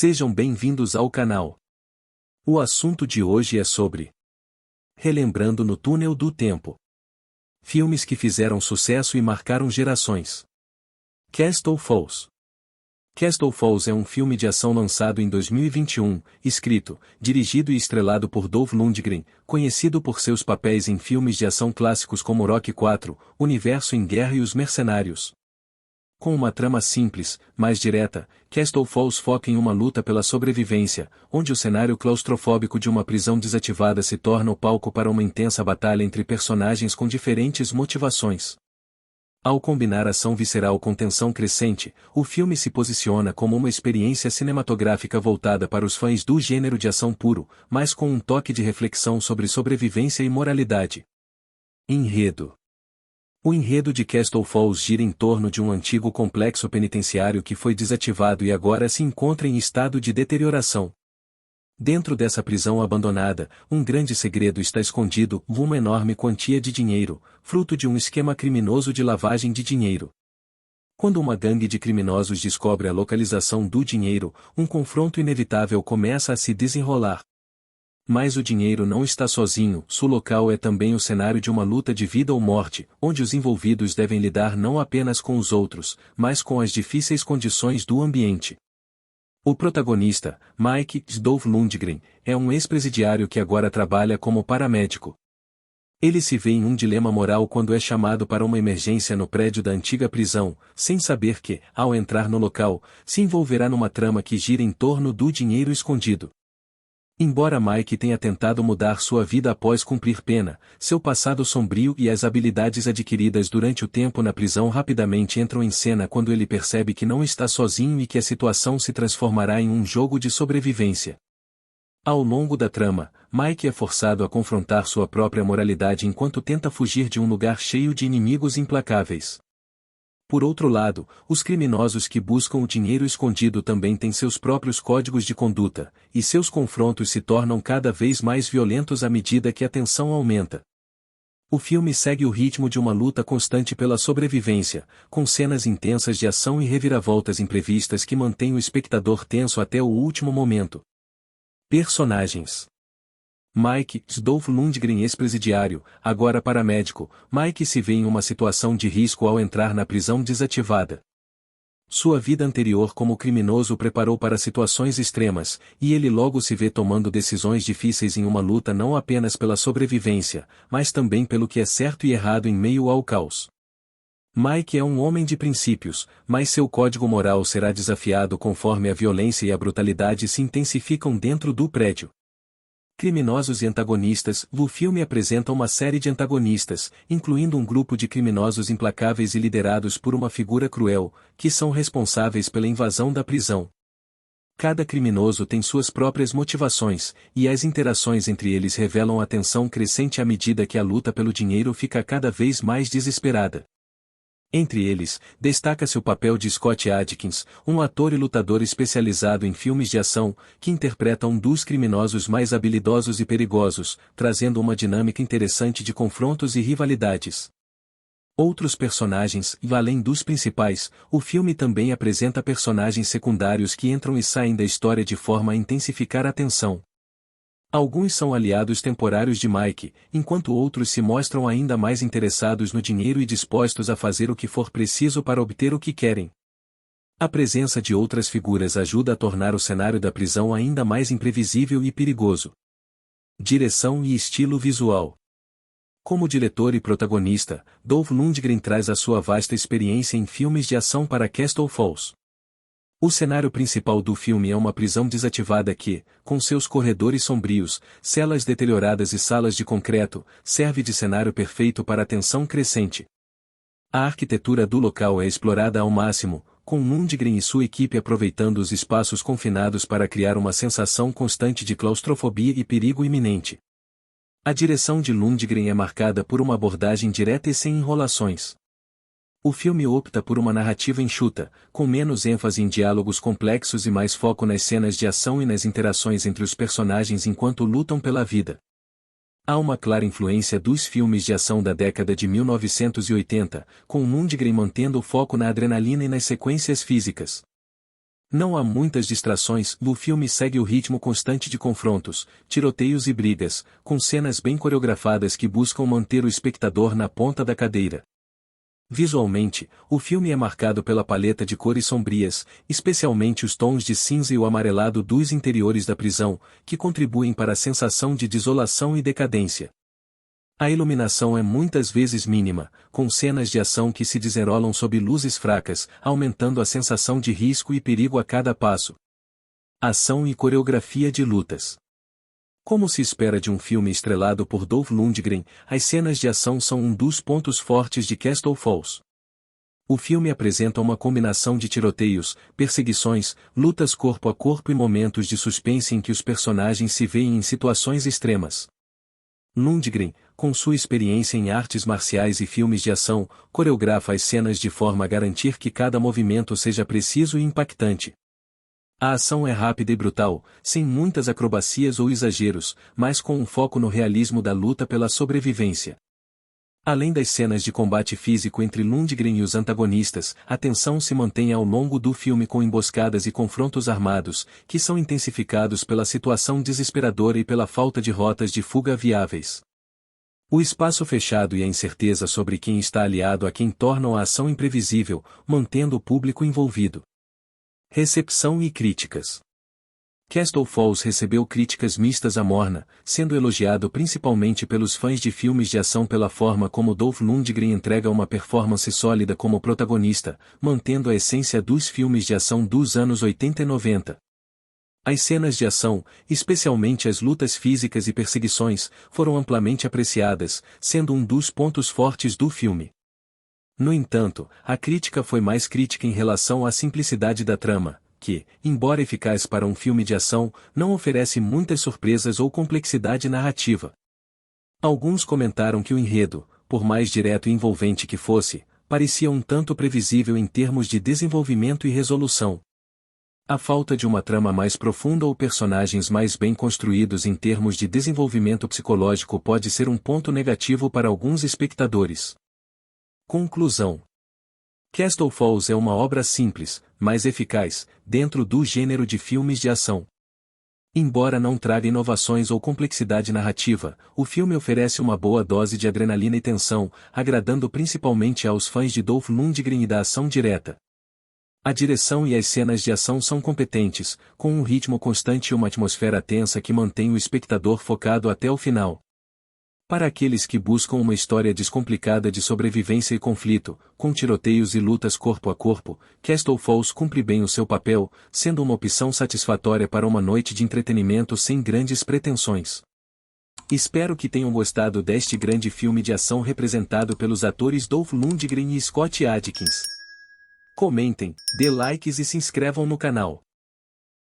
Sejam bem-vindos ao canal. O assunto de hoje é sobre Relembrando no Túnel do Tempo. Filmes que fizeram sucesso e marcaram gerações. Castle Falls. Castle Falls é um filme de ação lançado em 2021, escrito, dirigido e estrelado por Dolph Lundgren, conhecido por seus papéis em filmes de ação clássicos como Rocky IV, Universo em Guerra e Os Mercenários. Com uma trama simples, mais direta, Castle Falls foca em uma luta pela sobrevivência, onde o cenário claustrofóbico de uma prisão desativada se torna o palco para uma intensa batalha entre personagens com diferentes motivações. Ao combinar ação visceral com tensão crescente, o filme se posiciona como uma experiência cinematográfica voltada para os fãs do gênero de ação puro, mas com um toque de reflexão sobre sobrevivência e moralidade. Enredo. O enredo de Castle Falls gira em torno de um antigo complexo penitenciário que foi desativado e agora se encontra em estado de deterioração. Dentro dessa prisão abandonada, um grande segredo está escondido, uma enorme quantia de dinheiro, fruto de um esquema criminoso de lavagem de dinheiro. Quando uma gangue de criminosos descobre a localização do dinheiro, um confronto inevitável começa a se desenrolar. Mas o dinheiro não está sozinho, seu local é também o cenário de uma luta de vida ou morte, onde os envolvidos devem lidar não apenas com os outros, mas com as difíceis condições do ambiente. O protagonista, Mike Dolph Lundgren, é um ex-presidiário que agora trabalha como paramédico. Ele se vê em um dilema moral quando é chamado para uma emergência no prédio da antiga prisão, sem saber que, ao entrar no local, se envolverá numa trama que gira em torno do dinheiro escondido. Embora Mike tenha tentado mudar sua vida após cumprir pena, seu passado sombrio e as habilidades adquiridas durante o tempo na prisão rapidamente entram em cena quando ele percebe que não está sozinho e que a situação se transformará em um jogo de sobrevivência. Ao longo da trama, Mike é forçado a confrontar sua própria moralidade enquanto tenta fugir de um lugar cheio de inimigos implacáveis. Por outro lado, os criminosos que buscam o dinheiro escondido também têm seus próprios códigos de conduta, e seus confrontos se tornam cada vez mais violentos à medida que a tensão aumenta. O filme segue o ritmo de uma luta constante pela sobrevivência, com cenas intensas de ação e reviravoltas imprevistas que mantêm o espectador tenso até o último momento. Personagens. Mike Dolph Lundgren, ex-presidiário, agora paramédico. Mike se vê em uma situação de risco ao entrar na prisão desativada. Sua vida anterior como criminoso o preparou para situações extremas, e ele logo se vê tomando decisões difíceis em uma luta não apenas pela sobrevivência, mas também pelo que é certo e errado em meio ao caos. Mike é um homem de princípios, mas seu código moral será desafiado conforme a violência e a brutalidade se intensificam dentro do prédio. Criminosos e antagonistas. O filme apresenta uma série de antagonistas, incluindo um grupo de criminosos implacáveis e liderados por uma figura cruel, que são responsáveis pela invasão da prisão. Cada criminoso tem suas próprias motivações, e as interações entre eles revelam a tensão crescente à medida que a luta pelo dinheiro fica cada vez mais desesperada. Entre eles, destaca-se o papel de Scott Adkins, um ator e lutador especializado em filmes de ação, que interpreta um dos criminosos mais habilidosos e perigosos, trazendo uma dinâmica interessante de confrontos e rivalidades. Outros personagens, e além dos principais, o filme também apresenta personagens secundários que entram e saem da história de forma a intensificar a tensão. Alguns são aliados temporários de Mike, enquanto outros se mostram ainda mais interessados no dinheiro e dispostos a fazer o que for preciso para obter o que querem. A presença de outras figuras ajuda a tornar o cenário da prisão ainda mais imprevisível e perigoso. Direção e estilo visual. Como diretor e protagonista, Dolph Lundgren traz a sua vasta experiência em filmes de ação para Castle Falls. O cenário principal do filme é uma prisão desativada que, com seus corredores sombrios, celas deterioradas e salas de concreto, serve de cenário perfeito para a tensão crescente. A arquitetura do local é explorada ao máximo, com Lundgren e sua equipe aproveitando os espaços confinados para criar uma sensação constante de claustrofobia e perigo iminente. A direção de Lundgren é marcada por uma abordagem direta e sem enrolações. O filme opta por uma narrativa enxuta, com menos ênfase em diálogos complexos e mais foco nas cenas de ação e nas interações entre os personagens enquanto lutam pela vida. Há uma clara influência dos filmes de ação da década de 1980, com Lundgren mantendo o foco na adrenalina e nas sequências físicas. Não há muitas distrações, o filme segue o ritmo constante de confrontos, tiroteios e brigas, com cenas bem coreografadas que buscam manter o espectador na ponta da cadeira. Visualmente, o filme é marcado pela paleta de cores sombrias, especialmente os tons de cinza e o amarelado dos interiores da prisão, que contribuem para a sensação de desolação e decadência. A iluminação é muitas vezes mínima, com cenas de ação que se desenrolam sob luzes fracas, aumentando a sensação de risco e perigo a cada passo. Ação e coreografia de lutas. Como se espera de um filme estrelado por Dolph Lundgren, as cenas de ação são um dos pontos fortes de Castle Falls. O filme apresenta uma combinação de tiroteios, perseguições, lutas corpo a corpo e momentos de suspense em que os personagens se veem em situações extremas. Lundgren, com sua experiência em artes marciais e filmes de ação, coreografa as cenas de forma a garantir que cada movimento seja preciso e impactante. A ação é rápida e brutal, sem muitas acrobacias ou exageros, mas com um foco no realismo da luta pela sobrevivência. Além das cenas de combate físico entre Lundgren e os antagonistas, a tensão se mantém ao longo do filme com emboscadas e confrontos armados, que são intensificados pela situação desesperadora e pela falta de rotas de fuga viáveis. O espaço fechado e a incerteza sobre quem está aliado a quem tornam a ação imprevisível, mantendo o público envolvido. Recepção e críticas. Castle Falls recebeu críticas mistas à morna, sendo elogiado principalmente pelos fãs de filmes de ação pela forma como Dolph Lundgren entrega uma performance sólida como protagonista, mantendo a essência dos filmes de ação dos anos 80 e 90. As cenas de ação, especialmente as lutas físicas e perseguições, foram amplamente apreciadas, sendo um dos pontos fortes do filme. No entanto, a crítica foi mais crítica em relação à simplicidade da trama, que, embora eficaz para um filme de ação, não oferece muitas surpresas ou complexidade narrativa. Alguns comentaram que o enredo, por mais direto e envolvente que fosse, parecia um tanto previsível em termos de desenvolvimento e resolução. A falta de uma trama mais profunda ou personagens mais bem construídos em termos de desenvolvimento psicológico pode ser um ponto negativo para alguns espectadores. Conclusão. Castle Falls é uma obra simples, mas eficaz, dentro do gênero de filmes de ação. Embora não traga inovações ou complexidade narrativa, o filme oferece uma boa dose de adrenalina e tensão, agradando principalmente aos fãs de Dolph Lundgren e da ação direta. A direção e as cenas de ação são competentes, com um ritmo constante e uma atmosfera tensa que mantém o espectador focado até o final. Para aqueles que buscam uma história descomplicada de sobrevivência e conflito, com tiroteios e lutas corpo a corpo, Castle Falls cumpre bem o seu papel, sendo uma opção satisfatória para uma noite de entretenimento sem grandes pretensões. Espero que tenham gostado deste grande filme de ação representado pelos atores Dolph Lundgren e Scott Adkins. Comentem, dê likes e se inscrevam no canal.